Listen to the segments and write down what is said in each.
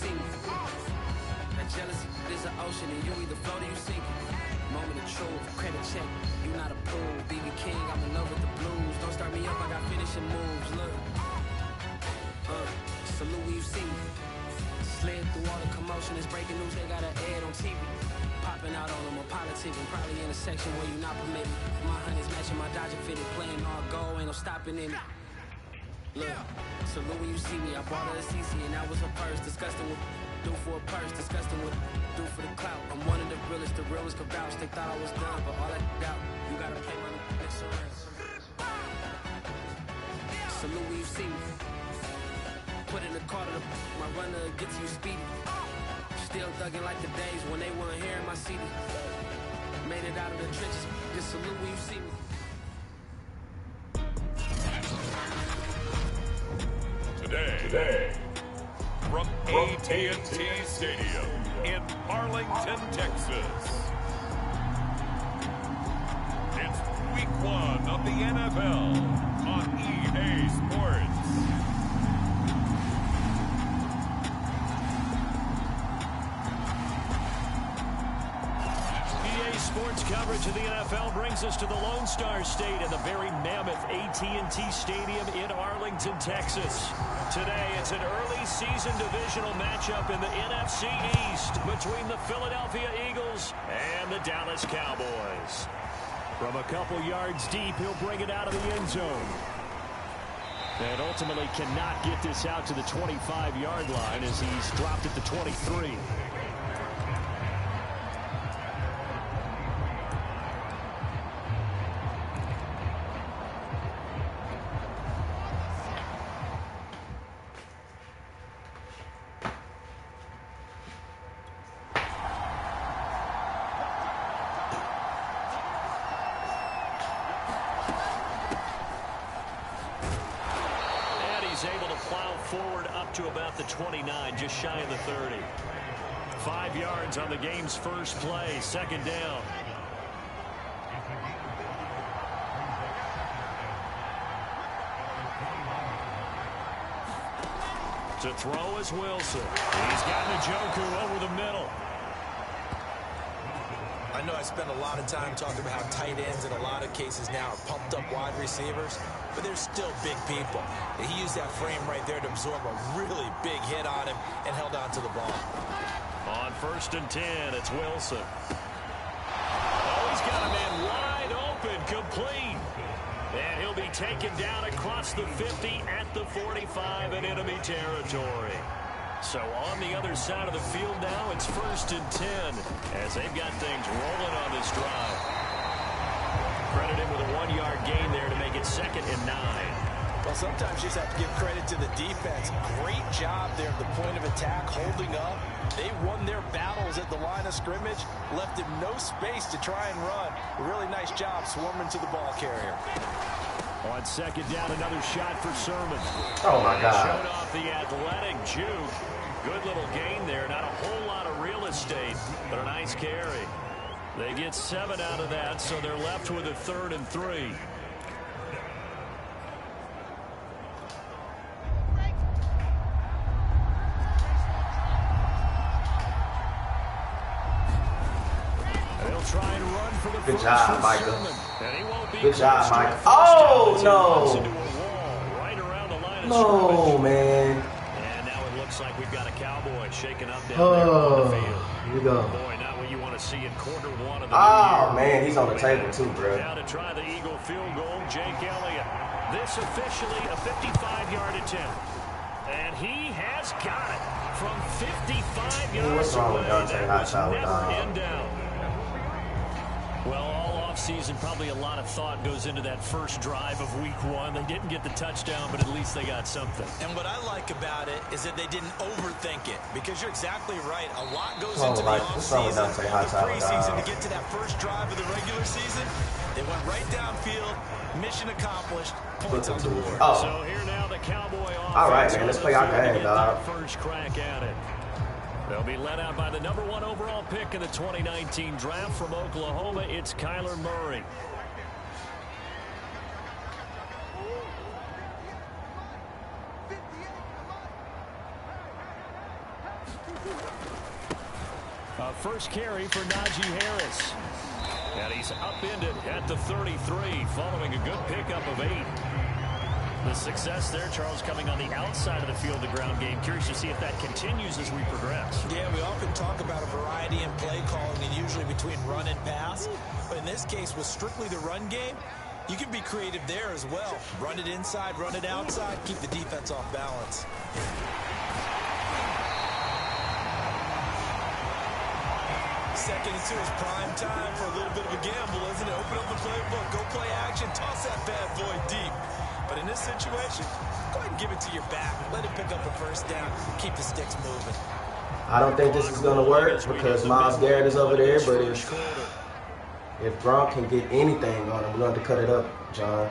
see me. That jealousy is an ocean, and you either float or you sink it. Moment of truth, credit check, you not approved. BB King, I'm in love with the blues. Don't start me up, I got finishing moves. Look, salute when you see me. Slid through all the commotion, it's breaking news, they got an ad on TV. Popping out on them, a politic, and probably in a section where you not permitted. My honey's matching my Dodger fitted, playing all goal, ain't no stopping in it. Look, salute when you see me, I bought her a CC, and that was her purse. Disgusting with do for a purse, disgusting with do for the clout. I'm one of the realest could vouch. They thought I was done, but all that out, you gotta pay my next rent. Salute when you see me. Put in the car to my runner, get to you speedy. Still thugging like the days when they weren't here in my city. Made it out of the trenches, just salute when you see me. Today, from AT&T Stadium in Arlington, Texas, it's week 1 of the NFL on EA Sports. Sports coverage of the NFL brings us to the Lone Star State and the very mammoth AT&T Stadium in Arlington, Texas. Today, it's an early season divisional matchup in the NFC East between the Philadelphia Eagles and the Dallas Cowboys. From a couple yards deep, he'll bring it out of the end zone. And ultimately cannot get this out to the 25-yard line as he's dropped at the 23. Able to plow forward up to about the 29, just shy of the 30. 5 yards on the game's first play, second down. To throw is Wilson. He's got Njoku over the middle. I know I spend a lot of time talking about how tight ends in a lot of cases now are pumped up wide receivers, but they're still big people. And he used that frame right there to absorb a really big hit on him and held on to the ball. On 1st and 10, it's Wilson. Oh, he's got a man wide open, complete. And he'll be taken down across the 50 at the 45 in enemy territory. So on the other side of the field now, it's 1st and 10 as they've got things rolling on this drive. Credit him with a 1-yard gain there to make it 2nd and 9. Well, sometimes you just have to give credit to the defense. Great job there at the point of attack, holding up. They won their battles at the line of scrimmage, left him no space to try and run. A really nice job swarming to the ball carrier. On 2nd down, another shot for Sermon. Oh, my God. Showed off the athletic juke. Good little gain there. Not a whole lot of real estate, but a nice carry. They get 7 out of that, so they're left with a 3rd and 3. They'll try and run for the Good job, Michael. Good Good job, Michael. Oh, no. No, man. And now it looks like we've got a Cowboy shaking up down there on the field. Here we go. Boy, not what you want to see in quarter 1 of the Oh, man, he's on the table too, bro. Now to try the Eagle field goal, Jake Elliott. This officially a 55-yard attempt. And he has got it from 55 yards What's wrong with away. Dante Hightower? Never in doubt. Well, all offseason, probably a lot of thought goes into that first drive of week 1. They didn't get the touchdown, but at least they got something. And what I like about it is that they didn't overthink it, because you're exactly right. A lot goes into the offseason, the preseason to get to that first drive of the regular season. They went right downfield, mission accomplished, points on the board. Oh. So here now the Cowboy offense. All right, man, let's play our game, dog. First crack at it. They'll be led out by the number 1 overall pick in the 2019 draft from Oklahoma. It's Kyler Murray. First carry for Najee Harris. And he's upended at the 33 following a good pickup of 8. The success there, Charles, coming on the outside of the field, the ground game. Curious to see if that continues as we progress. Yeah, we often talk about a variety in play calling and usually between run and pass. But in this case, with strictly the run game, you can be creative there as well. Run it inside, run it outside, keep the defense off balance. Second and 2 is prime time for a little bit of a gamble, isn't it? Open up the playbook, go play action, toss that bad boy deep. But in this situation, go ahead and give it to your back. Let him pick up a first down, keep the sticks moving. I don't think this is going to work because Myles Garrett is over there, but if Gronk can get anything on him, we're going to cut it up, John.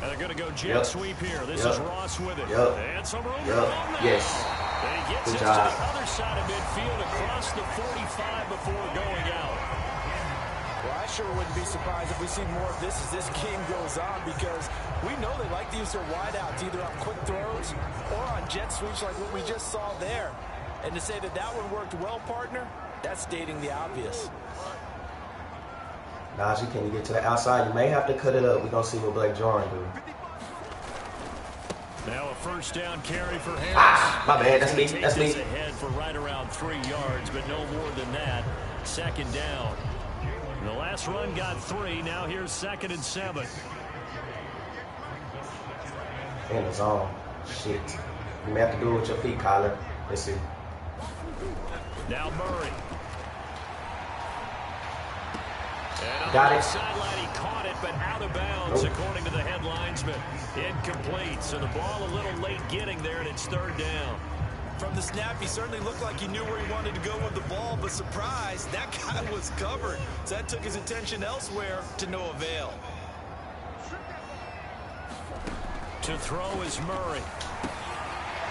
And they're going to go jet sweep here. This is Ross with it. And some room Yes. And he gets it to the other side of midfield across the 45 before going out. Well, I sure wouldn't be surprised if we see more of this as this game goes on, because we know they like to use their wideouts either on quick throws or on jet sweeps like what we just saw there. And to say that that one worked well, partner, that's stating the obvious. Najee, can you get to the outside? You may have to cut it up. We're going to see what Blake Jordan do. Now a first down carry for Harris. My bad. That's me. That's me. Ahead for right around 3 yards, but no more than that. Second down. The last run got 3. Now here's 2nd and 7. In the zone. Shit. You may have to do it with your feet, Kyler. Let's see. Now Murray. And got on it. the sideline, he caught it, but out of bounds, according to the head linesman. Incomplete. So the ball a little late getting there, and it's 3rd down. From the snap, he certainly looked like he knew where he wanted to go with the ball, but surprise, that guy was covered. So that took his attention elsewhere to no avail. To throw is Murray.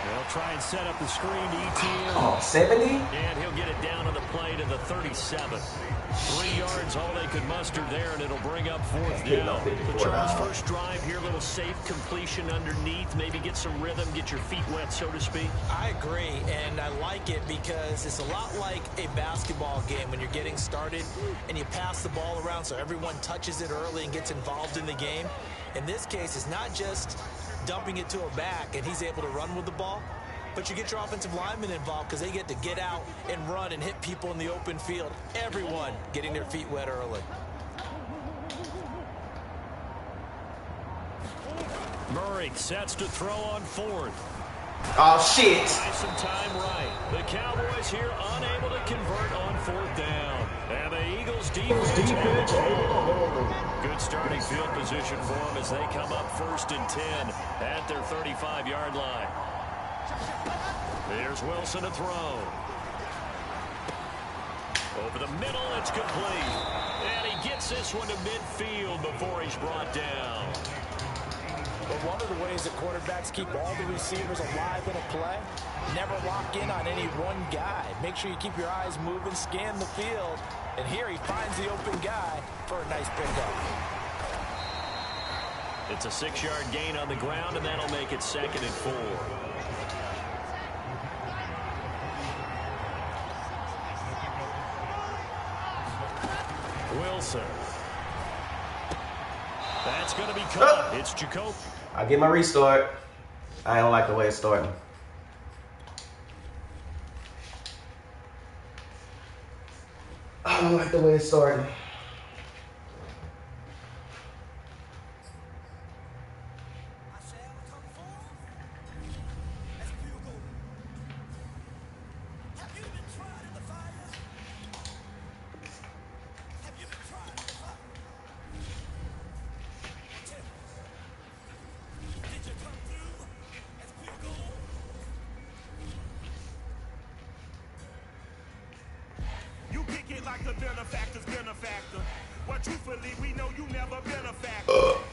They'll try and set up the screen to ETN. Oh, 70? And he'll get it down on the play to the 37. 3 yards, all they could muster there, and it'll bring up 4th down. The Charles' first drive here, a little safe completion underneath, maybe get some rhythm, get your feet wet, so to speak. I agree, and I like it because it's a lot like a basketball game when you're getting started and you pass the ball around so everyone touches it early and gets involved in the game. In this case, it's not just dumping it to a back and he's able to run with the ball, but you get your offensive linemen involved because they get to get out and run and hit people in the open field. Everyone getting their feet wet early. Murray sets to throw on 4th. Oh, shit. Buy some time right. The Cowboys here unable to convert on 4th down. And the Eagles defense. Good starting field position for them as they come up 1st and 10 at their 35-yard line. There's Wilson to throw. Over the middle, it's complete. And he gets this one to midfield before he's brought down. But one of the ways that quarterbacks keep all the receivers alive in a play, never lock in on any one guy. Make sure you keep your eyes moving, scan the field. And here he finds the open guy for a nice pickup. It's a 6-yard gain on the ground, and that'll make it 2nd and 4. Wilson. That's going to be caught. It's Jacob. I get my restart. I don't like the way it's starting. I don't like the way it's starting.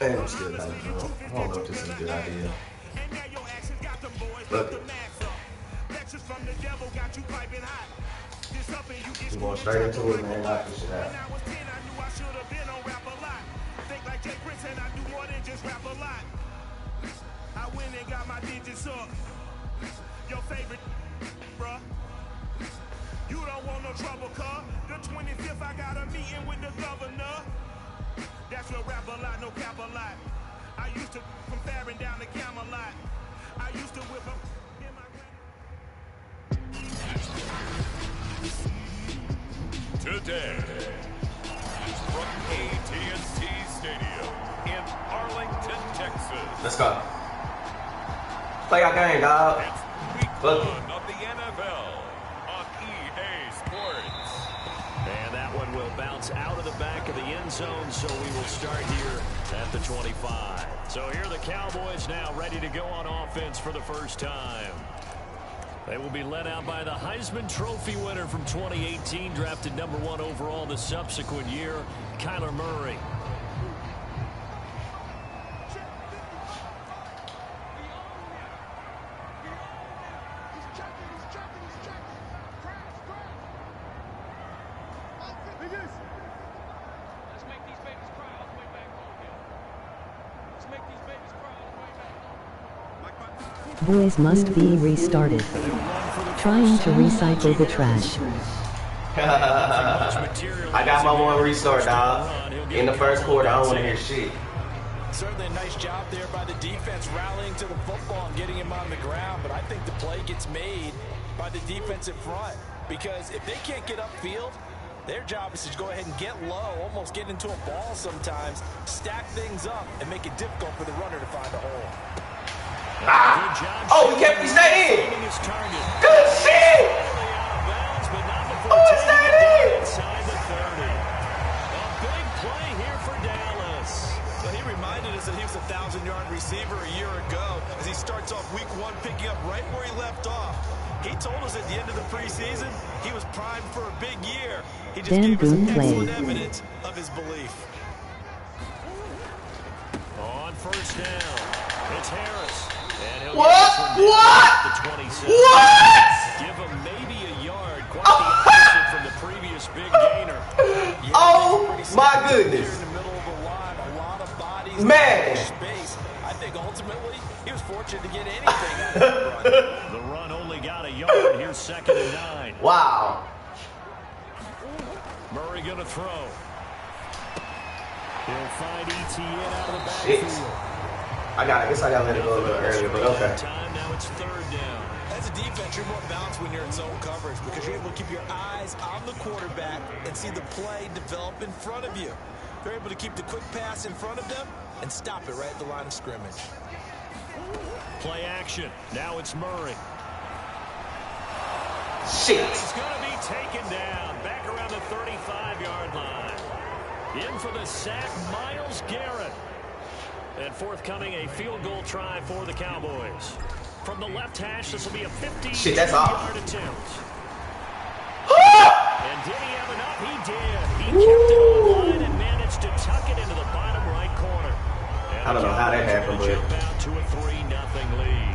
And I'm still not drunk. I don't know if this is a good idea. Look. We going straight into it, man. Knock this shit out. I went and got my digits up. Your favorite, bruh. You don't want no trouble, cuz. The 25th, I got a meeting with the governor. That's your rap a lot, no cap a lot. I used to from Farron down to Camelot. I used to whip up in my Today, from AT&T Stadium in Arlington, Texas. Let's go. Play our game, dog. It's week one of the NFL on EA Sports. And that one will bounce out of the back of the end zone, so we will start here at the 25. So here are the Cowboys now ready to go on offense for the first time. They will be led out by the Heisman Trophy winner from 2018, drafted #1 overall the subsequent year, Kyler Murray. Boys must be restarted. Trying to recycle the trash. I got my one restart, dog. In the first quarter, I don't want to hear shit. Certainly a nice job there by the defense rallying to the football and getting him on the ground, but I think the play gets made by the defense in front, because if they can't get upfield, their job is to go ahead and get low, almost get into a ball sometimes, stack things up, and make it difficult for the runner to find a hole. Ah! Oh, he kept me staying in. Good shit! Oh, he stayed in! Inside the 30. A big play here for Dallas. So he reminded us that he was a 1,000-yard receiver a year ago as he starts off week one picking up right where he left off. He told us at the end of the preseason he was primed for a big year. He just gave us excellent evidence of his belief. On first down, it's Harris. What? Give him maybe a yard. Quite the opposite from the previous big gainer. Oh my goodness. In the middle of the line, a lot of bodies. Man. Space. I think ultimately he was fortunate to get anything out of the run. The run only got a yard. Here's 2nd and 9. Wow. Murray gonna throw. He'll find ETN out of the backfield. I guess I gotta let it go a little earlier, but okay. Now it's 3rd down. As a defense, you're more balanced when you're in zone coverage because you're able to keep your eyes on the quarterback and see the play develop in front of you. You're able to keep the quick pass in front of them and stop it right at the line of scrimmage. Play action. Now it's Murray. Shit. He's going to be taken down back around the 35-yard line. In for the sack, Myles Garrett. And forthcoming, a field goal try for the Cowboys. From the left hash, this will be a 50-yard attempt. And did he have enough? He did. He kept it online and managed to tuck it into the bottom right corner. And I don't know how that happened, but jump out to a 3-0 lead.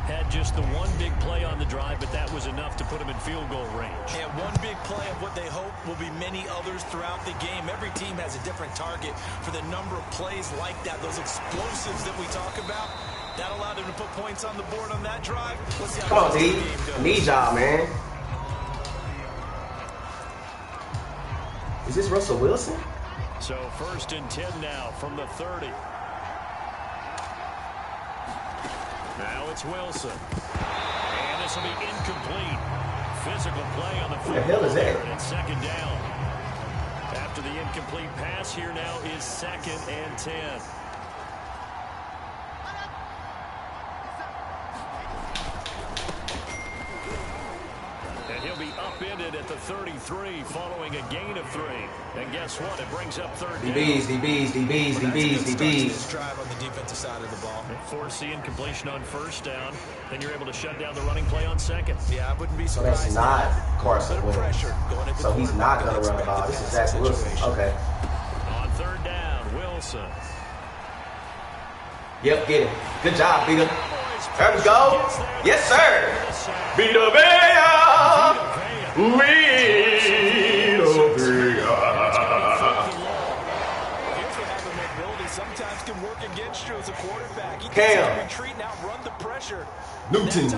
Had just the one big play on the drive, but that was enough to put him in field goal range. And one big play of what they hope will be many others throughout the game. Every team has a different target for the number of plays like that, those explosives that we talk about. That allowed them to put points on the board on that drive. Let's see how the game goes. Knee job, man. Is this Russell Wilson? So 1st and 10 now from the 30. Now it's Wilson. And this will be incomplete. Physical play on the field. What the hell is that? And it's 2nd down. After the incomplete pass, here now is 2nd and 10. And he'll be upended at the 33 following a gain of 3. And guess what? It brings up 3rd down. DBs. Drive on the defensive side of the ball. Force the incompletion on 1st down. Then you're able to shut down the running play on 2nd. Yeah, I wouldn't be So surprised. that's not Carson Wentz. Pressure going into So he's not going to run the ball. This is Zach Wilson. Okay. On 3rd down, Wilson. Yep, get him. Good job, Peter. There we go. Yes, sir. Vita Vea. Sometimes can work against you as a quarterback. He Cam. retreat and outrun the pressure. Newton.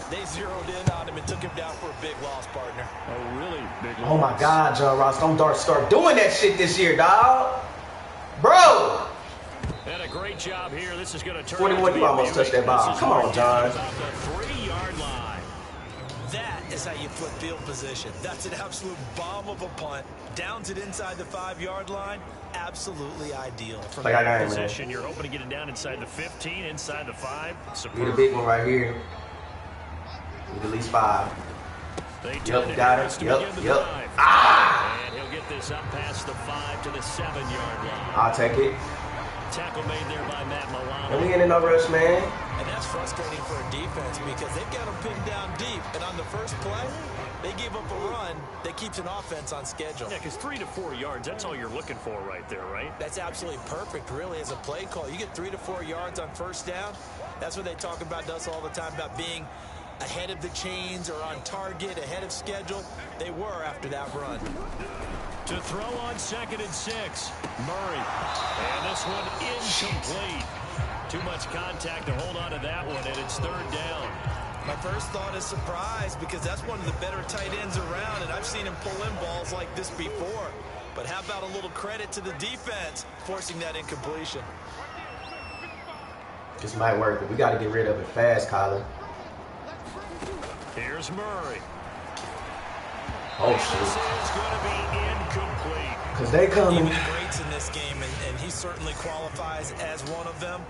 They zeroed in on him and took him down for a big loss, partner. A really big loss. Oh my God, John Ross, don't start doing that shit this year, dog. Bro. And a great job here. This is going to turn 21, you almost touched that ball. Come on, John. About the 3-yard line. That is how you flip field position. That's an absolute bomb of a punt. Downs it inside the 5-yard line. Absolutely ideal. From like that position, you're hoping to get it down inside the 15, inside the 5. Need a big one right here. Need at least 5. Yep, got it. Yep. Ah! And he'll get this up past the 5 to the 7-yard line. I'll take it. Tackle made there by Matt Milano. And we ain't in no rush, man. And that's frustrating for a defense because they've got them pinned down deep. And on the first play, they gave up a run that keeps an offense on schedule. Yeah, because 3 to 4 yards, that's all you're looking for right there, right? That's absolutely perfect, really, as a play call. You get 3 to 4 yards on first down. That's what they talk about to us all the time, about being ahead of the chains or on target, ahead of schedule. They were after that run. To throw on 2nd and 6, Murray. And this one incomplete. Too much contact to hold on to that one, and it's 3rd down. My first thought is surprise because that's one of the better tight ends around, and I've seen him pull in balls like this before. But how about a little credit to the defense forcing that incompletion? This might work, but we got to get rid of it fast, Colin. Here's Murray. Oh, This shit. is going to be incomplete. Because they coming. Even the greats in this game, and he certainly qualifies as one of them.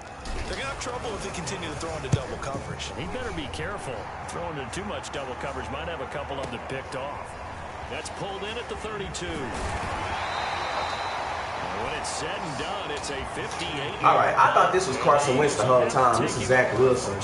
They're going to have trouble if they continue to throw into double coverage. He better be careful. Throwing into too much double coverage might have a couple of them picked off. That's pulled in at the 32. When it's said and done, it's a 58. All right, I thought this was Carson Wentz the whole time. This is Zach Wilson.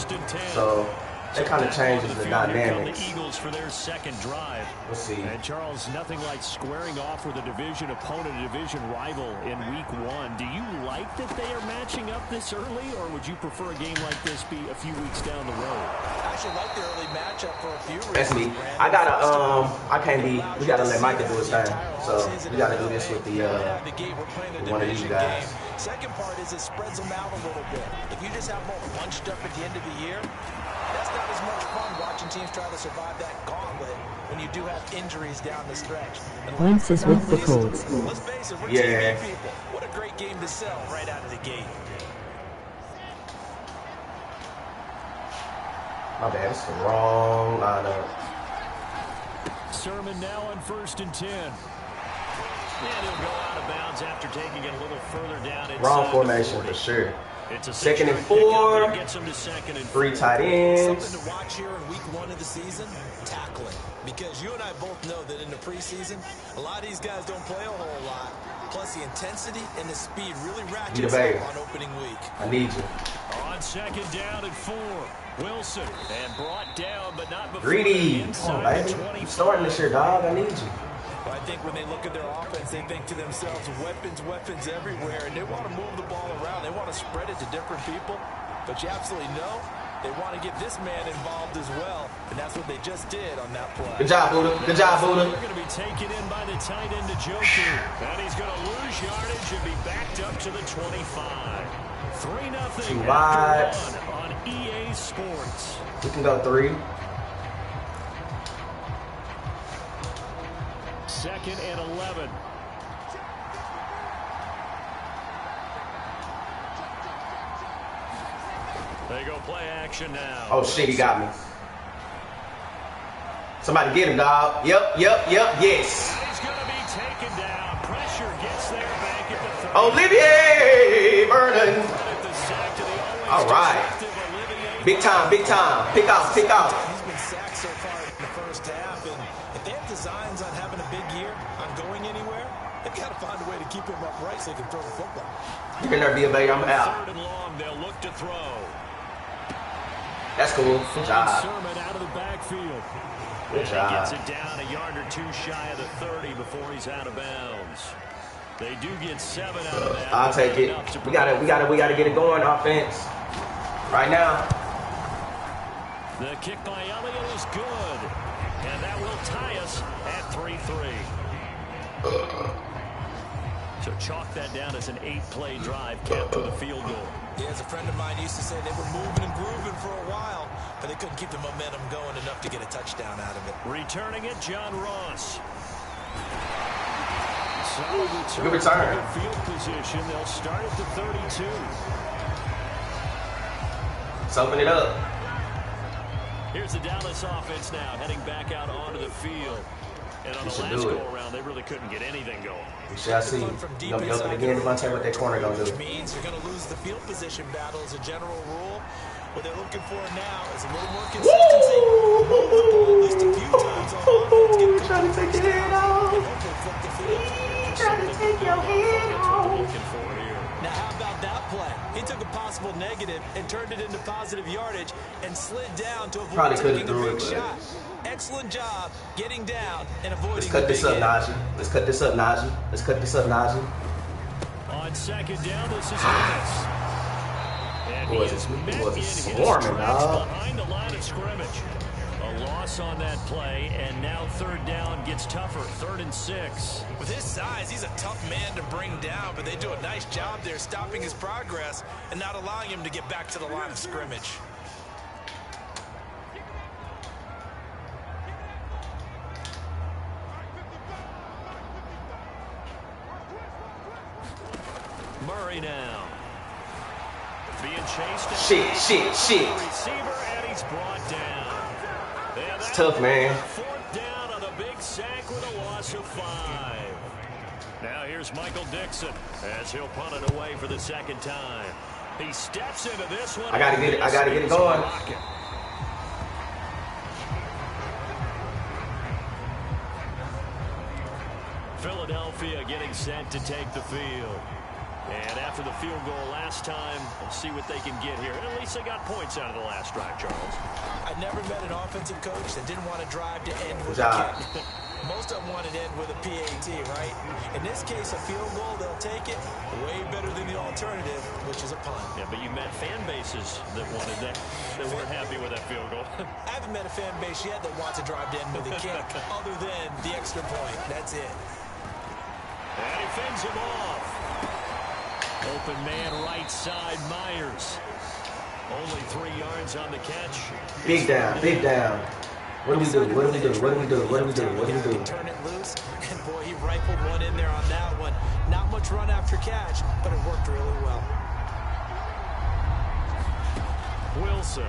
So that kind of changes the dynamics. The Eagles for their 2nd drive. Let's see. And Charles, nothing like squaring off with a division opponent, a division rival in week 1. Do you like that they are matching up this early, or would you prefer a game like this be a few weeks down the road? I actually like the early matchup for a few reasons. That's me. I gotta, I can't be, we gotta let Micah do his thing. So we gotta do this with the one of these guys. Second part is it spreads them out a little bit. If you just have them all bunched up at the end of the year, that's not as much fun watching teams try to survive that gauntlet when you do have injuries down the stretch. Wentz is with the Colts. Let's face it, we're Yeah. TV people. What a great game to sell right out of the gate. My bad, it's the wrong lineup. Sermon now on 1st and 10. And he'll go out of bounds after taking it a little further down. Wrong formation for sure. It's a 2nd and 4. Gets him to 2nd and 3 tight ends. Something to watch here in week 1 of the season, tackling. Because you and I both know that in the preseason, a lot of these guys don't play a whole lot. Plus the intensity and the speed really ratchets up on opening week. I need you. On 2nd down and 4. Wilson and brought down, but not before. Greedy. Come on, baby. You starting this year, dog. I need you. Well, I think when they look at their offense, they think to themselves, weapons everywhere, and they want to move the ball around. They want to spread it to different people, but you absolutely know they want to get this man involved as well, and that's what they just did on that play. Good job, Buddha. Good job, Buddha. They're going to be taken in by the tight end to Joker, and he's going to lose yardage and be backed up to the 25. 3-0 Two wides. on EA Sports. We can go 3. 2nd and 11. They go play action now. Oh shit, he got me. Somebody get him, dog. Yep, yes. He's going to be taken down. Pressure gets there back at the 30. Olivier Vernon. All right. Big time. Pick out. He's been sacked so far in the first half, and if they have designs on having a big year, on going anywhere, they've got to find a way to keep him upright so they can throw the football. You can never be a baby. I'm out. 3rd and long, they'll look to throw. That's cool. Good job. Sermon out of the backfield. Good He job. gets it down a yard or 2 shy of the 30 before he's out of bounds. They do get 7 out of that. I'll take it. We gotta get it going, offense. Right now. The kick by Elliott is good. And that will tie us at 3-3. So chalk that down as an 8-play drive capped with a field goal. Yeah, as a friend of mine used to say, they were moving and grooving for a while, but they couldn't keep the momentum going enough to get a touchdown out of it. Returning it, John Ross. Good return. Field position. They'll start at the 32. Let's open it up. Here's the Dallas offense now, heading back out onto the field. And on the last go-around, they really couldn't get anything going. We shall see. You're going to be open again. I'm going to tell you what that corner going to do. Which means you're going to lose the field position battle as a general rule. What they're looking for now is a little more consistency. Move the ball at least a few times on offense. Get Trying to take your head off. and hopefully flip the field. Trying to take your head off. Looking for here. Now, how about that play? He took a possible negative and turned it into positive yardage and slid down to avoid Probably taking a couldn't big do it, shot. Excellent job getting down and avoiding Let's cut this up, Najee. Let's cut this up, Najee. Let's cut this up, Najee. On second down, this is Lewis. And Boy, he is met this was in his swarming, tracks dog. behind the line of scrimmage. A loss on that play, and now third down gets tougher. 3rd and 6. With his size, he's a tough man to bring down, but they do a nice job there stopping his progress and not allowing him to get back to the line of scrimmage. Murray now. Being chased. Shit. Receiver, and he's brought down. Yeah, It's tough, man. 4th down on a big sack with a loss of 5. Now here's Michael Dixon as he'll punt it away for the 2nd time. He steps into this one. I gotta get it going. Philadelphia getting set to take the field. And after the field goal last time, we'll see what they can get here. At least they got points out of the last drive, Charles. I've never met an offensive coach that didn't want to drive to end with Good a job. kick. Most of them want to end with a PAT, right? In this case, a field goal, they'll take it way better than the alternative, which is a punt. Yeah, but you met fan bases that wanted that, that weren't happy with that field goal. I haven't met a fan base yet that wants to drive to end with a kick, other than the extra point. That's it. And he fends him off. Open man right side, Myers. Only 3 yards on the catch. Big down. What do we do? Turn it loose, and boy, he rifled one in there on that one. Not much run after catch, but it worked really well. Wilson.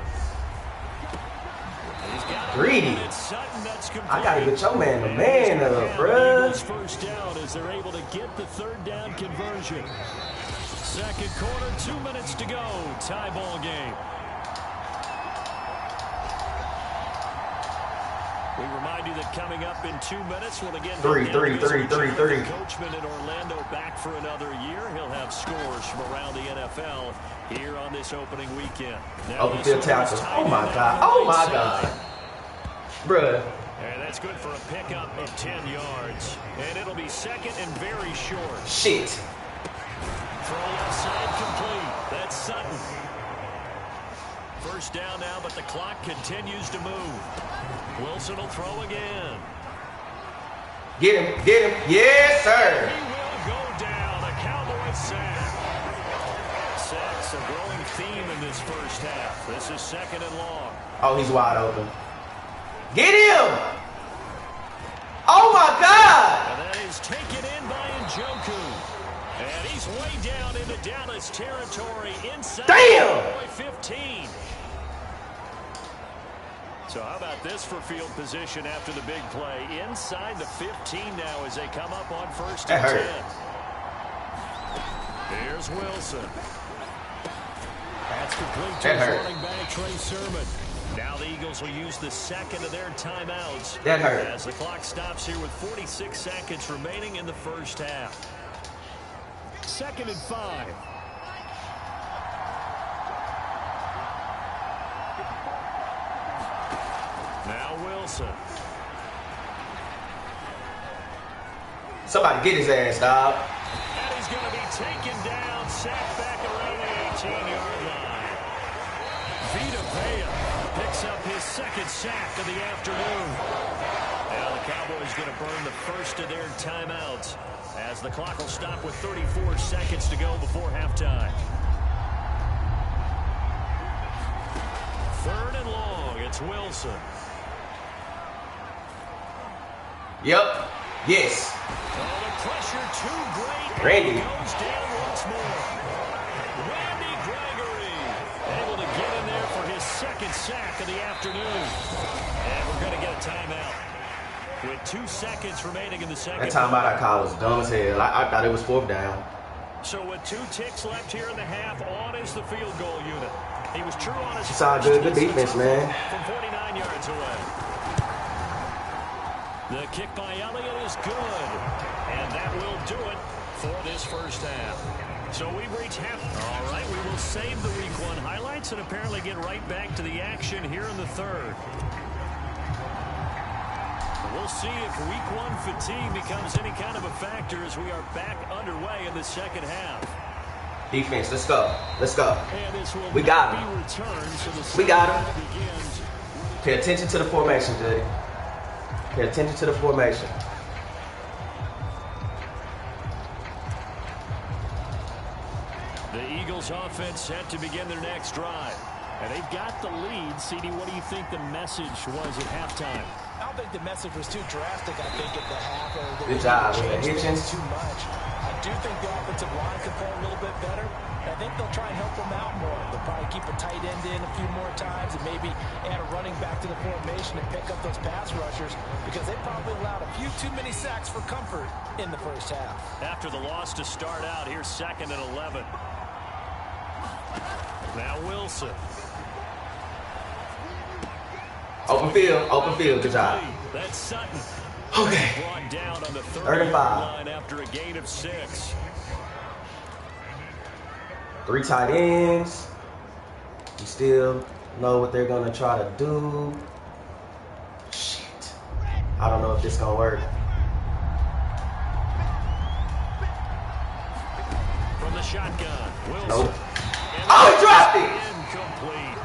He's got Greedy. Sutton, that's complete. I gotta get your man the man up, bruh. Eagles first down as they're able to get the 3rd down conversion. 2nd quarter, 2 minutes to go. Tie ball game. We remind you that coming up in 2 minutes, we'll again Three. Coachman in Orlando back for another year. He'll have scores from around the NFL here on this opening weekend. Open field tackle. Oh my God. Bruh. And that's good for a pickup of 10 yards. And it'll be 2nd and very short. Shit. Throw outside complete. That's Sutton. First down now, but the clock continues to move. Wilson will throw again. Get him. Yes, sir. He will go down. A Cowboy sack. Sacks a growing theme in this first half. This is 2nd and long. Oh, he's wide open. Get him. Oh, my God. And that is taken in by Njoku. And he's way down into Dallas territory inside Cowboy 15. So how about this for field position after the big play? Inside the 15 now as they come up on 1st and 10. Here's Wilson. That's complete to running back Trey Sermon. Now the Eagles will use the 2nd of their timeouts. That hurt. As the clock stops here with 46 seconds remaining in the first half. 2nd and 5. Now Wilson. Somebody get his ass, dog. And he's going to be taken down, sacked back around the 18-yard line. Vita Vea picks up his 2nd sack of the afternoon. Now the Cowboys going to burn the first of their timeouts as the clock will stop with 34 seconds to go before halftime. 3rd and long. It's Wilson. Yep. Yes. Oh, the pressure too great. Randy. Goes down once more. Randy Gregory able to get in there for his 2nd sack of the afternoon. And we're going to get a timeout with 2 seconds remaining in the second. That timeout I called was dumb as hell. I thought it was 4th down. So with 2 ticks left here in the half, on is the field goal unit. He was true on his It's all good defense, man. From 49 yards away. The kick by Elliott is good. And that will do it for this first half. So we've reached half. All right, we will save the Week 1 highlights and apparently get right back to the action here in the 3rd. We'll see if Week 1 fatigue becomes any kind of a factor as we are back underway in the second half. Defense, let's go. Let's go. We got him. So We got him. Pay attention to the formation, Juddy. Pay attention to the formation. The Eagles offense set to begin their next drive. And they've got the lead. CD, what do you think the message was at halftime? I don't think the message was too drastic. I think at the half. Good job, man. Hitchens. Too much. I do think the offensive line could play a little bit better. I think they'll try and help them out more. They'll probably keep a tight end in a few more times and maybe add a running back to the formation and pick up those pass rushers because they probably allowed a few too many sacks for comfort in the first half. After the loss to start out, here's 2nd and 11. Now Wilson. Open field, good job. That's Sutton. Okay. Brought down on the 35 line after a gain of 6. 3 tight ends. You still know what they're gonna try to do. Shit. I don't know if this is gonna work. From the shotgun, Wilson. Nope. Oh, he dropped it! Incomplete.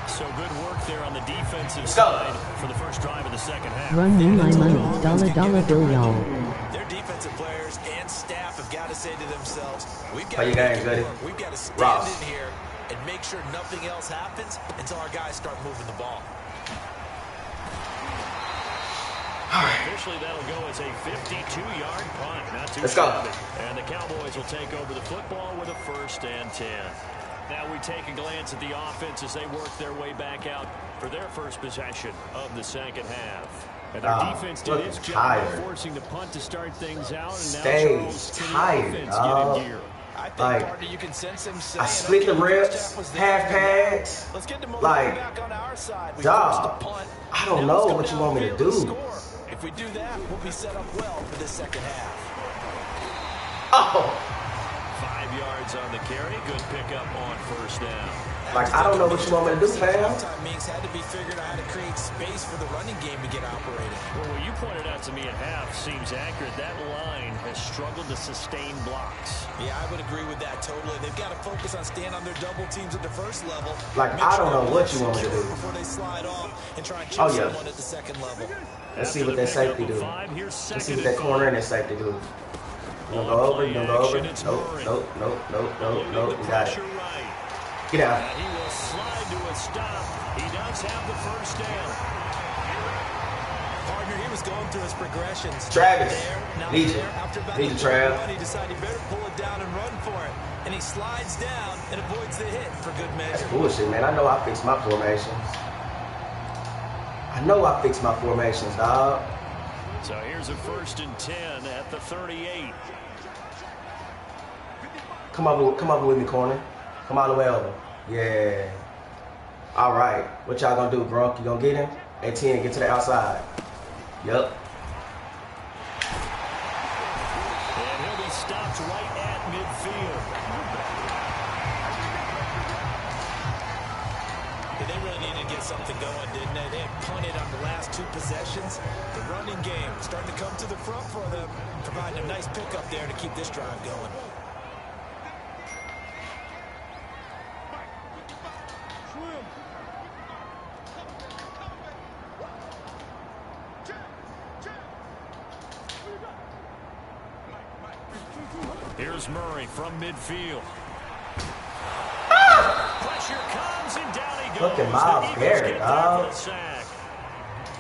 So good work there on the defensive Let's go. side for the first drive of the second half. Run me my money, dollar bill, y'all. Their defensive players and staff have got to say to themselves, we've got Play your game, buddy. We've got to stand Ross. in here and make sure nothing else happens until our guys start moving the ball. Officially, that'll go as a 52-yard punt. Not too Let's go. shabby. And the Cowboys will take over the football with a 1st and 10. Now we take a glance at the offense as they work their way back out for their first possession of the second half. And their defense did its job by forcing the punt to start things out. And now Charles tired. offense get in gear. I think Like, partner, you can sense him saying, I split the reps, half pads. Let's get the momentum Like, back on our side. We dog, forced a punt. I don't Now know let's go what you want me to downfield and do. score. If we do that, we'll be set up well for this second half. Oh, 5 yards on the carry. Good pickup on 1st down. like, I don't know what you want me to do, fam. Halftime means had to be figured out how to create space for the running game to get operated. Well, what you pointed out to me at half seems accurate. That line has struggled to sustain blocks. Yeah, I would agree with that totally. They've got to focus on staying on their double teams at the first level. Like, Make I sure don't know they're what you want me to do. before they slide off and try and chip Oh, yeah. someone at the second level. Let's see what that safety do. Let's see what that corner and that safety do. You gonna go over? You gonna go over? Nope. You got it. Get out. He will slide to a stop. He does have the 1st down. Partner, he was going through his progressions. Travis, Now need you. there. After about Need the you, Trav. run, he decided he better pull it down and run for it. And he slides down and avoids the hit for good That's measure. bullshit, man. I know I fixed my formations. I know I fixed my formations, dog. So here's a 1st and 10 at the 38. Come over with me, corner. Come all the way over. Yeah. All right. What y'all gonna do, Gronk? You gonna get him? At 10, get to the outside. Yep. And he'll be stopped right at midfield. They really needed to get something going, didn't they? They had punted on the last 2 possessions. The running game starting to come to the front for them, providing a nice pickup there to keep this drive going. Here's Murray from midfield. Pressure comes and down he goes. Look at Myles Garrett, dog.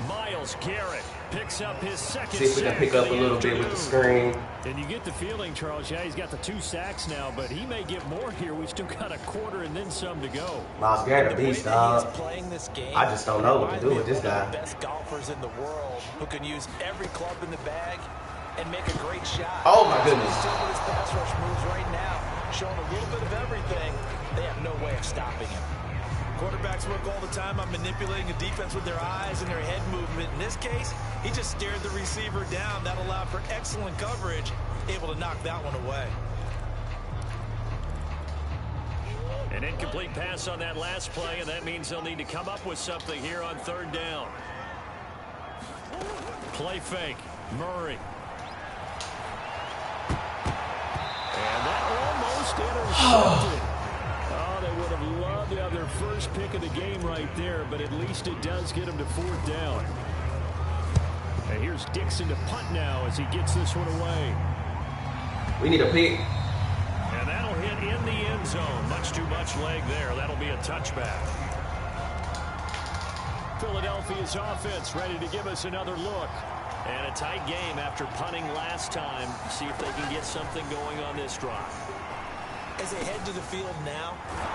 Myles Garrett picks up his second. See if we can pick up a little bit with the screen. And you get the feeling, Charles, yeah, he's got the 2 sacks now, but he may get more here. We still got a quarter and then some to go. Myles Garrett, a beast, dog. I just don't know what to do with this guy. One of the best golfers in the world who can use every club in the bag and make a great shot. Oh my goodness. He's doing his pass rush moves right now, showing a little bit of everything. They have no way of stopping him. Quarterbacks work all the time on manipulating a defense with their eyes and their head movement. In this case, he just stared the receiver down. That allowed for excellent coverage, able to knock that one away. An incomplete pass on that last play, and that means they'll need to come up with something here on 3rd down. Play fake. Murray. And that almost intercepted. Oh, they would have loved to have their first pick of the game right there, but at least it does get them to 4th down. And here's Dixon to punt now as he gets this one away. We need a pick. And that'll hit in the end zone. Much too much leg there. That'll be a touchback. Philadelphia's offense ready to give us another look. And a tight game after punting last time. See if they can get something going on this drive. As they head to the field now,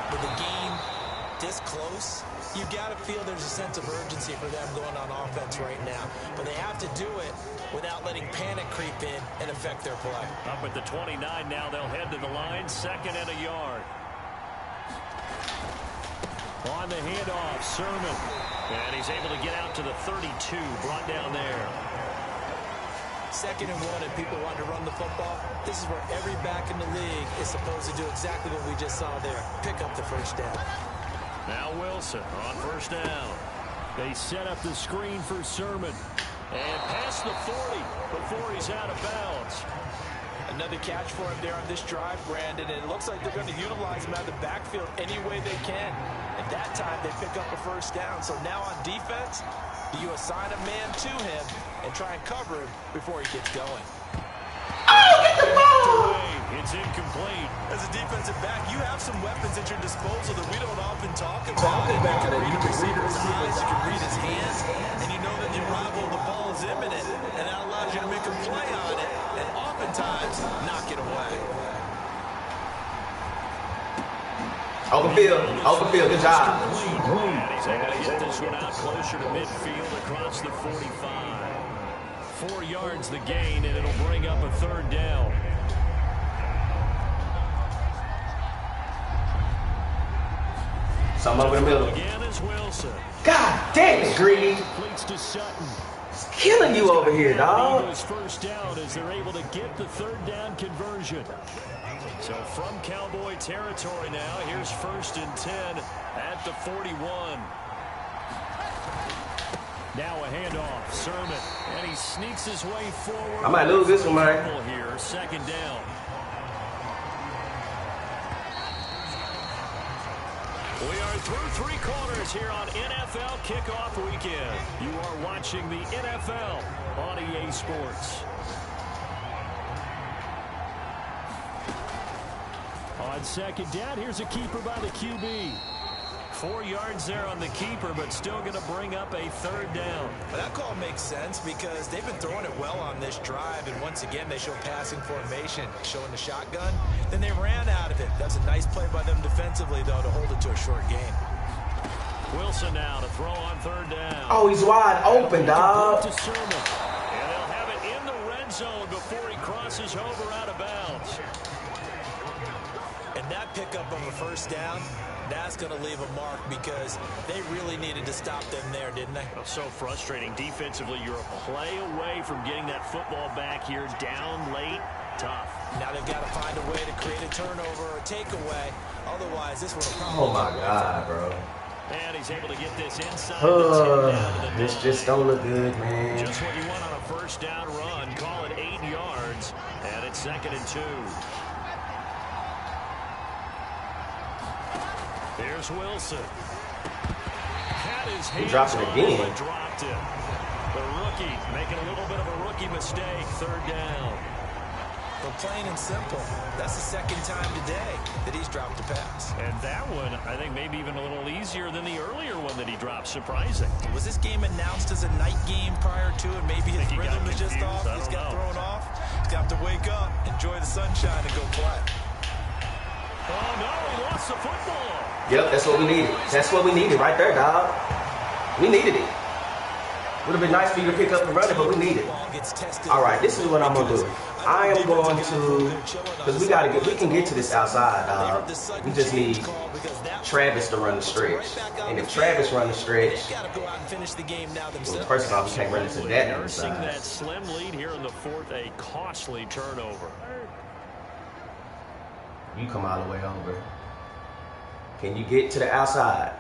with the game this close, you got to feel there's a sense of urgency for them going on offense right now. But they have to do it without letting panic creep in and affect their play. Up at the 29 now, they'll head to the line, 2nd and a yard. On the handoff, Sermon. And he's able to get out to the 32, brought down there. 2nd and 1, and people want to run the football. This is where every back in the league is supposed to do exactly what we just saw there. Pick up the 1st down. Now Wilson on 1st down. They set up the screen for Sermon. And past the 40 before he's out of bounds. Another catch for him there on this drive, Brandon, and it looks like they're going to utilize him out of the backfield any way they can. And that time they pick up a 1st down. So now on defense, you assign a man to him and try and cover him before he gets going. Oh, get the ball! It's incomplete. As a defensive back, you have some weapons at your disposal that we don't often talk about. And you can read a receiver's eyes, you can read his hands, and you know that the arrival of the ball is imminent, and that allows you to make a play on it, and oftentimes knock it away. Overfield, good job. And he's able to get this one out closer to midfield across the 45. 4 yards the gain, and it'll bring up a 3rd down. Some over the middle. Again is Wilson. God damn it, Greedy. Completes to Sutton. It's killing you over here, dog. Eagles 1st down as they're able to get the 3rd down conversion. So from Cowboy territory now, here's 1st and 10 at the 41. Now a handoff, Sermon, and he sneaks his way forward. I might lose this one, man. Here, 2nd down. We are through 3 quarters here on NFL Kickoff Weekend. You are watching the NFL on EA Sports. On 2nd down, here's a keeper by the QB. 4 yards there on the keeper, but still going to bring up a 3rd down. Well, that call makes sense because they've been throwing it well on this drive, and once again they show passing formation, showing the shotgun. Then they ran out of it. That's a nice play by them defensively, though, to hold it to a short game. Wilson now to throw on 3rd down. Oh, he's wide open, dog. To Sermon. And they'll have it in the red zone before he crosses over out of bounds. And that pickup of a 1st down, that's going to leave a mark because they really needed to stop them there, didn't they? So frustrating. Defensively, you're a play away from getting that football back here down late. Tough. Now they've got to find a way to create a turnover or a takeaway. Otherwise, this will probably... Oh, my God, bro. And he's able to get this inside the 10 down to the this just don't look good, man. Just what you want on a 1st down run. Call it 8 yards. And it's 2nd and 2. Here's Wilson. Had his hands dropped it again. And dropped it. The rookie making a little bit of a rookie mistake. 3rd down. But plain and simple, that's the second time today that he's dropped a pass. And that one, I think, maybe even a little easier than the earlier one that he dropped. Surprising. Was this game announced as a night game prior to it? Maybe his rhythm is just off. He's got thrown off. He's got to wake up, enjoy the sunshine, and go play. Oh, no, he lost the football. Yep, that's what we needed. That's what we needed right there, dog. We needed it. Would have been nice for you to pick up and run it, but we need it. All right, this is what I'm gonna do. I am going to, because we can get to this outside, dog. We just need Travis to run the stretch. And if Travis run the stretch, well, first of all, we can't run it to that nursing that slim lead here in the fourth, a costly turnover. You come all the way over. Can you get to the outside?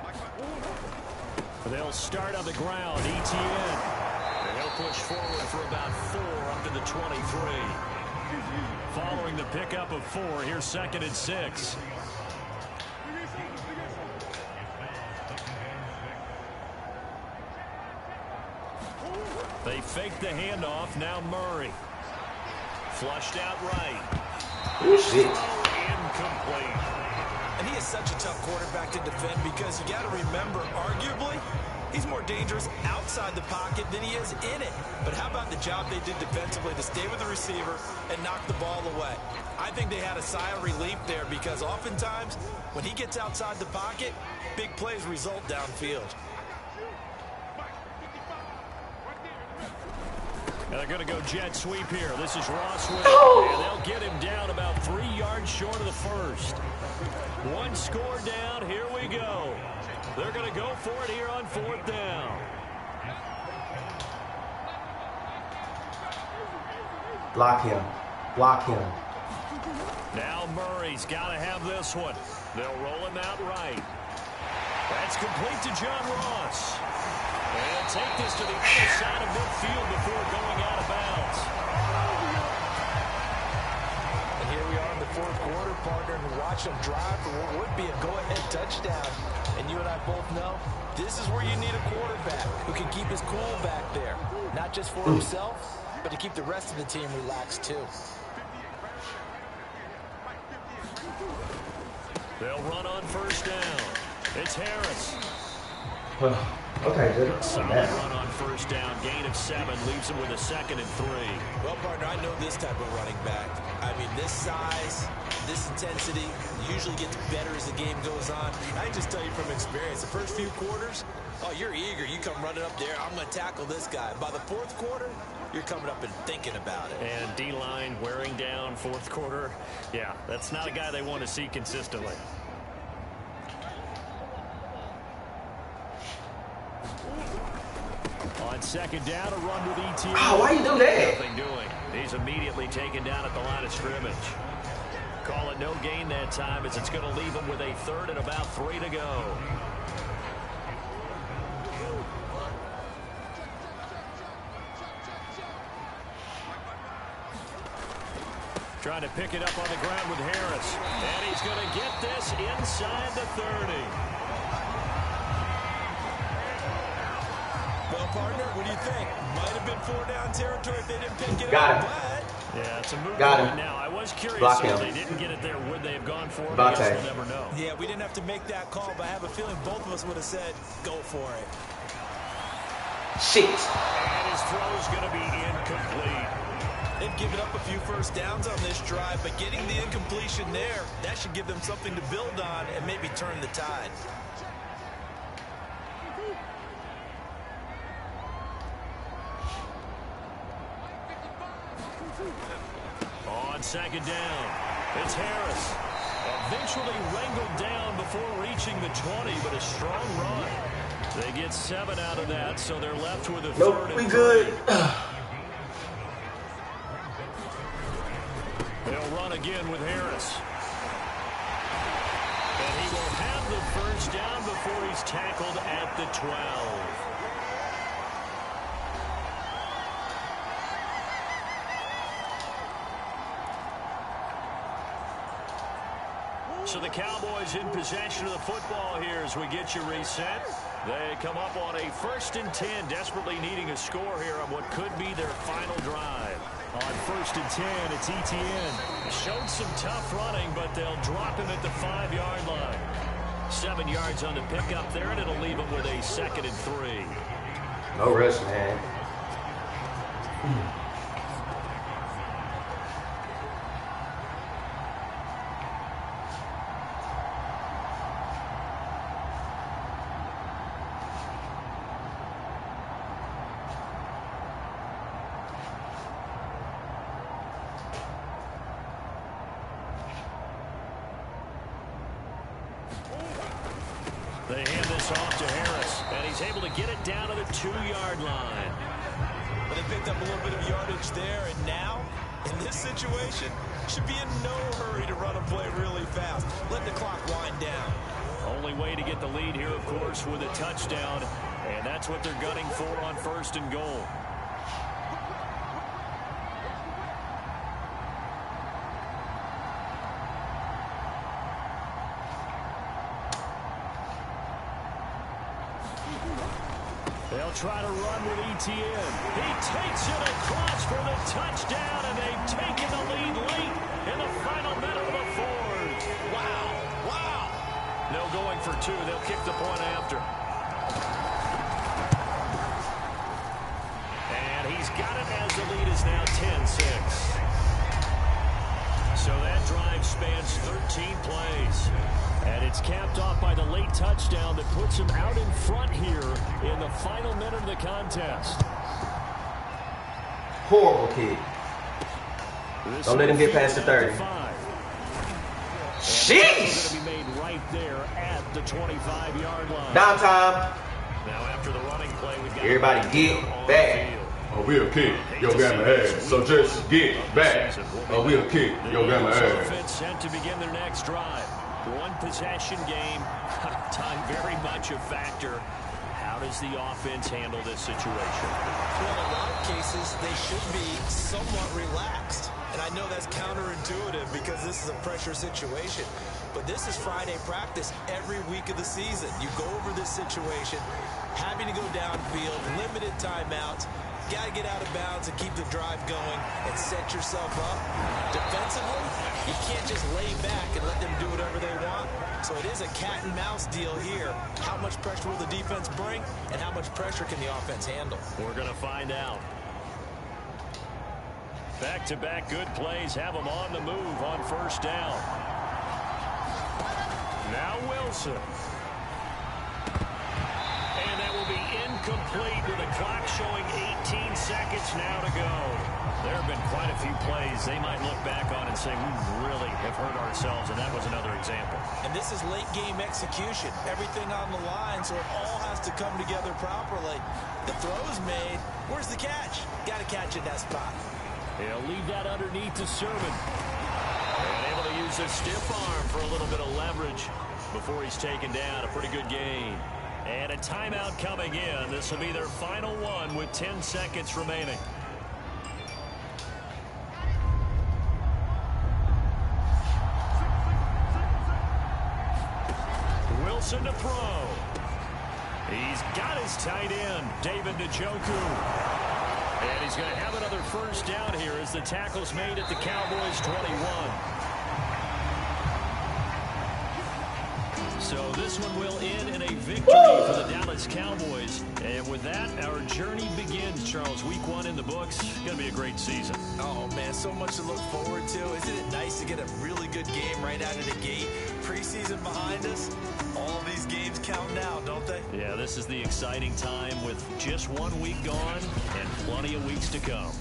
They'll start on the ground, ETN. And he'll push forward for about 4 up to the 23. Following the pickup of 4, here's 2nd and 6. They fake the handoff, now Murray. Flushed out right. Oh, shit. Incomplete. And he is such a tough quarterback to defend because you got to remember, arguably, he's more dangerous outside the pocket than he is in it. But how about the job they did defensively to stay with the receiver and knock the ball away? I think they had a sigh of relief there because oftentimes when he gets outside the pocket, big plays result downfield. And they're going to go jet sweep here. This is Ross with it. And they'll get him down about 3 yards short of the first. 1 score down. Here we go. They're going to go for it here on 4th down. Block him. Block him. Now Murray's got to have this one. They'll roll him out right. That's complete to John Ross. And take this to the other side of midfield before going out of bounds. And here we are in the 4th quarter, partner, and watch them drive for what would be a go-ahead touchdown. And you and I both know this is where you need a quarterback who can keep his cool back there. Not just for himself, but to keep the rest of the team relaxed too. They'll run on 1st down. It's Harris. Okay, good. Solid run on 1st down. Gain of 7 leaves him with a 2nd and 3. Well, partner, I know this type of running back. I mean, this size, this intensity usually gets better as the game goes on. I can just tell you from experience, the first few quarters, oh, you're eager. You come running up there. I'm going to tackle this guy. By the 4th quarter, you're coming up and thinking about it. And D-line wearing down 4th quarter. Yeah, that's not a guy they want to see consistently. On 2nd down, a run with ETN. Oh, why you do that? Nothing doing. He's immediately taken down at the line of scrimmage. Call it no gain that time as it's going to leave him with a 3rd and about 3 to go. Trying to pick it up on the ground with Harris. And he's going to get this inside the 30. Well, partner, what do you think? Might have been 4-down territory if they didn't pick it Got up. him. Yeah, it's a move Got him. now. I was curious Block if him. they didn't get it there, would they have gone for it? Block I guess him. we'll never know. Yeah, we didn't have to make that call, but I have a feeling both of us would have said, go for it. Shit. And his throw's going to be incomplete. They've given up a few first downs on this drive, but getting the incompletion there, that should give them something to build on and maybe turn the tide. On 2nd down, it's Harris. Eventually wrangled down before reaching the 20, but a strong run. They get 7 out of that, so they're left with a 3rd Nope, and we 3. good. They'll run again with Harris. And he will have the 1st down before he's tackled at the 12. So the Cowboys in possession of the football here as we get you reset. They come up on a 1st and 10, desperately needing a score here on what could be their final drive. On 1st and 10, it's ETN. Showed some tough running, but they'll drop him at the 5-yard line. 7 yards on the pickup there, and it'll leave him with a 2nd and 3. No rush, man. They hand this off to Harris, and he's able to get it down to the 2-yard line. But they picked up a little bit of yardage there, and now, in this situation, should be in no hurry to run a play really fast. Let the clock wind down. Only way to get the lead here, of course, with a touchdown, and that's what they're gunning for on 1st and goal. They'll try to run with ETN. He takes it across for the touchdown, and they've taken the lead late in the final minute of the 4th. Wow. Wow. No going for 2. They'll kick the point after. And he's got it as the lead is now 10-6. So that drive spans 13 plays. And it's capped off by the late touchdown that puts him out in front here in the final minute of the contest. Horrible kick. Don't let him get past the 30. Sheesh! Going to be made right there at the 25-yard line. Down time. Now after the running play, we've got Everybody get back. Or we'll kick your grandma ass. So just get back. Or we'll kick your grandma ass. Offense set to begin their next drive. One possession game. Time very much a factor. How does the offense handle this situation? Well, in a lot of cases, they should be somewhat relaxed. And I know that's counterintuitive because this is a pressure situation. But this is Friday practice every week of the season. You go over this situation, having to go downfield, limited timeouts. Got to get out of bounds and keep the drive going and set yourself up. Defensively, you can't just lay back and let them do whatever they want. So it is a cat and mouse deal here. How much pressure will the defense bring, and how much pressure can the offense handle? We're going to find out. Back-to-back good plays have them on the move on 1st down. Now Wilson. And that will be incomplete with the clock showing 18 seconds now to go. There have been quite a few plays they might look back on and say, we really have hurt ourselves, and that was another example. And this is late-game execution. Everything on the line, so it all has to come together properly. The throw's made. Where's the catch? Got to catch it in that spot. He'll leave that underneath to Sermon. And able to use a stiff arm for a little bit of leverage before he's taken down. A pretty good gain. And a timeout coming in. This will be their final one with 10 seconds remaining. Wilson to throw. He's got his tight end, David Njoku. And he's going to have another 1st down here as the tackle's made at the Cowboys' 21. So this one will end in a victory for the Dallas Cowboys. And with that, our journey begins, Charles. Week 1 in the books. Going to be a great season. Oh, man, so much to look forward to. Isn't it nice to get a really good game right out of the gate? Preseason behind us. All these games count now, don't they? Yeah, this is the exciting time with just 1 week gone and plenty of weeks to come.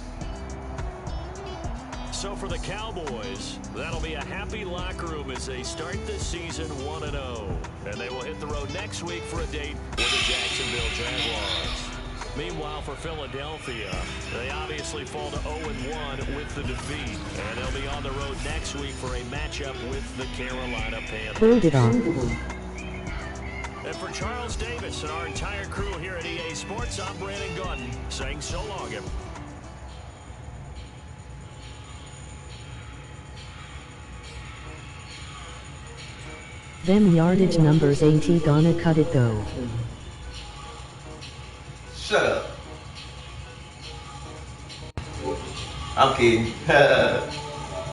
So for the Cowboys, that'll be a happy locker room as they start this season 1-0. And they will hit the road next week for a date with the Jacksonville Jaguars. Meanwhile, for Philadelphia, they obviously fall to 0-1 with the defeat. And they'll be on the road next week for a matchup with the Carolina Panthers. Put it on. And for Charles Davis and our entire crew here at EA Sports, I'm Brandon Gordon saying so long, everyone. Them yardage numbers ain't gonna cut it though. I'm kidding.